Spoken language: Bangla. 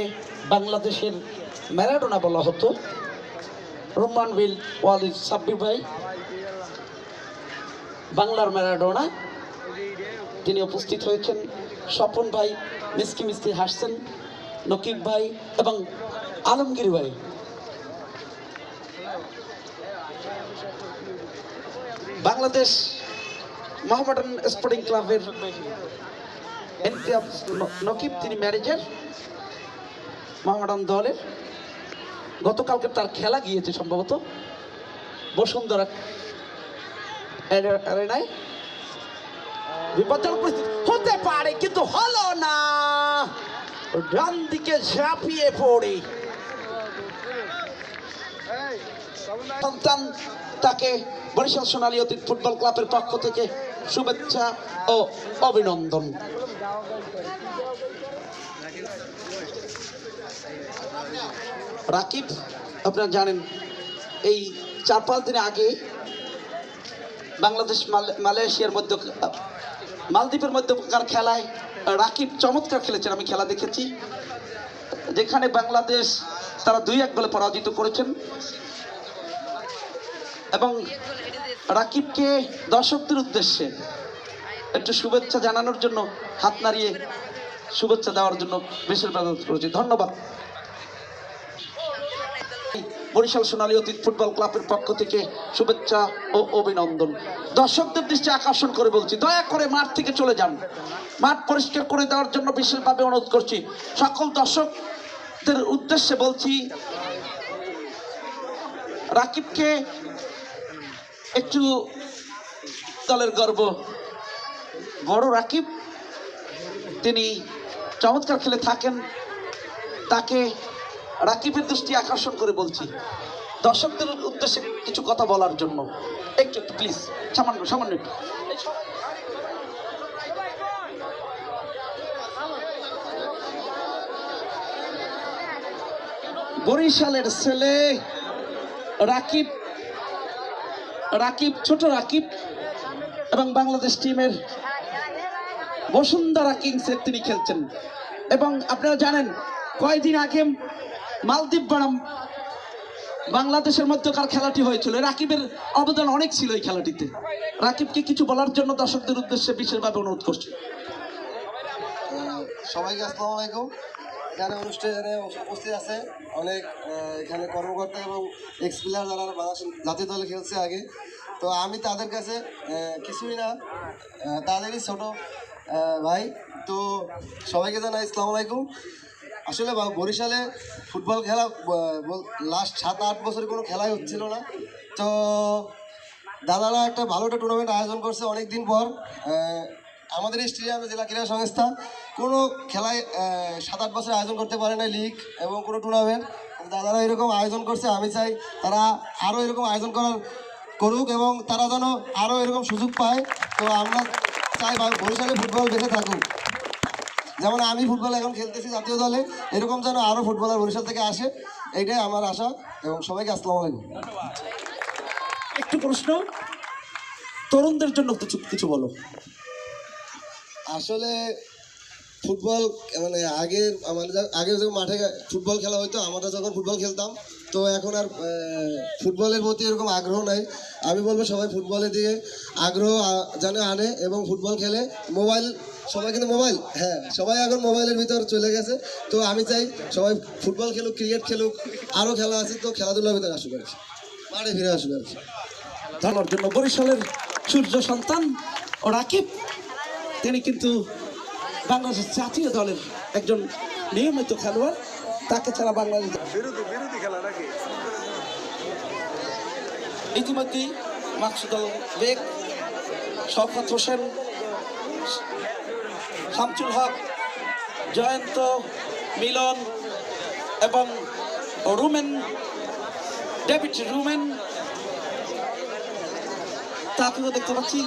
আগে বাংলাদেশের ম্যারাডোনা বলা হতো। রোমান বিল ওয়ালিদ সাব্বির ভাই বাংলার ম্যারাডোনা, তিনি উপস্থিত হয়েছেন। স্বপন ভাই মিষ্টি মিষ্টি হাসছেন, নকিব ভাই এবং আলমগীর ভাই। বাংলাদেশ মোহামেডান স্পোর্টিং ক্লাবের নকিব, তিনি ম্যানেজার মোহামেডান দলের। গতকালকে তার খেলা গিয়েছে সম্ভবত বসুন্ধরা অ্যারেনায়। বিপজ্জনক পরিস্থিতি হতে পারে কিন্তু হলো না, ডান দিকে ঝাঁপিয়ে পড়ে সন্তান তাকে বরিশাল সোনালী অতীত ফুটবল ক্লাবের পক্ষ থেকে শুভেচ্ছা ও অভিনন্দন। রাকিব আপনারা জানেন এই 4-5 দিন আগে বাংলাদেশ মালয়েশিয়ার মধ্যে মালদ্বীপের মধ্যকার খেলায় রাকিব চমৎকার খেলেছেন, আমি খেলা দেখেছি, যেখানে বাংলাদেশ তারা 2-1 গোলে পরাজিত করেছেন। এবং রাকিবকে দর্শকদের উদ্দেশ্যে একটু শুভেচ্ছা জানানোর জন্য হাত নাড়িয়ে শুভেচ্ছা দেওয়ার জন্য বিশেষ অনুরোধ করেছি। ধন্যবাদ। বরিশাল সোনালী অতীত ফুটবল ক্লাবের পক্ষ থেকে শুভেচ্ছা ও অভিনন্দন। দর্শকদের দৃষ্টি আকর্ষণ করে বলছি, দয়া করে মাঠ থেকে চলে যান। মাঠ পরিষ্কার করে দেওয়ার জন্য বিশেষভাবে অনুরোধ করছি। সকল দর্শকদের উদ্দেশ্যে বলছি, রাকিবকে একটু দলের গর্ব, বড় রাকিব, তিনি চমৎকার খেলে থাকেন, তাকে রাকিবের দৃষ্টি আকর্ষণ করে বলছি দর্শকদের উদ্দেশ্যে কিছু কথা বলার জন্য। একটু প্লিজ, সামান্য একটু। বরিশালের ছেলে রাকিব, ছোট রাকিব এবং বাংলাদেশ টিমের বসুন্ধরা কিংসের তিনি খেলছেন। এবং আপনারা জানেন কয়েকদিন আগে মালদ্বীপ বনাম বাংলাদেশের মধ্যকার খেলাটি হয়েছিল, রাকিবের অবদান অনেক ছিল এই খেলাটিতে। রাকিবকে কিছু বলার জন্য দর্শকদের উদ্দেশ্যে বিশেষভাবে অনুরোধ করছি। সবাইকে আসসালামু আলাইকুম। এখানে অনুষ্ঠানে উপস্থিত আছে অনেক এখানে কর্মকর্তা এবং এক্স প্লেয়ার যারা বাংলাদেশ জাতীয় দলে খেলছে আগে, তো আমি তাদের কাছে কিছুই না, তাদেরই ছোট ভাই। তো সবাইকে জানাই আসসালামু আলাইকুম। আসলে বরিশালে ফুটবল খেলা লাস্ট 7-8 বছরে কোনো খেলাই হচ্ছিল না, তো দাদারা একটা ভালো একটা টুর্নামেন্ট আয়োজন করছে অনেক দিন পর। আমাদের স্টেডিয়ামে জেলা ক্রীড়া সংস্থা কোনো খেলায় 7-8 বছর আয়োজন করতে পারে না, লিগ এবং কোনো টুর্নামেন্ট। দাদারা এরকম আয়োজন করছে, আমি চাই তারা আরও এরকম আয়োজন করুক এবং তারা যেন আরও এরকম সুযোগ পায়। তো আমরা চাই বরিশালে ফুটবল বেঁচে থাকুক, যেমন আমি ফুটবল এখন খেলতেছি জাতীয় দলে, এরকম যেন আরও ফুটবলার বরিশাল থেকে আসে, এইটাই আমার আশা। এবং সবাইকে আসসালামু আলাইকুম। একটু প্রশ্ন, তরুণদের জন্য কিছু বলো। আসলে ফুটবল মানে আগে যখন মাঠে ফুটবল খেলা হইতো, আমরা যখন ফুটবল খেলতাম, তো এখন আর ফুটবলের প্রতি এরকম আগ্রহ নাই। আমি বলবো সবাই ফুটবলের দিকে আগ্রহ যেন আনে এবং ফুটবল খেলে। সবাই কিন্তু মোবাইল, হ্যাঁ সবাই এখন মোবাইলের ভিতর চলে গেছে। তো আমি চাই সবাই ফুটবল খেলুক, ক্রিকেট খেলুক, আরও খেলা আছে, তো খেলাধুলার ভিতরে আসুক আর কি, মাঠে ফিরে আসুক আর কি। তার জন্য বরিশালের সূর্য সন্তান ও রাকিব, তিনি কিন্তু বাংলাদেশ জাতীয় দলের একজন নিয়মিত খেলোয়াড়, তাকে ছাড়া বাংলাদেশ বিরোধী খেলা নাকি। ইতিমধ্যেই মাকসুদুল বেগ, শওকত হোসেন, শামসুল হক, জয়ন্ত, মিলন এবং ডেভিড রুমেন, তাকেও দেখতে পাচ্ছি।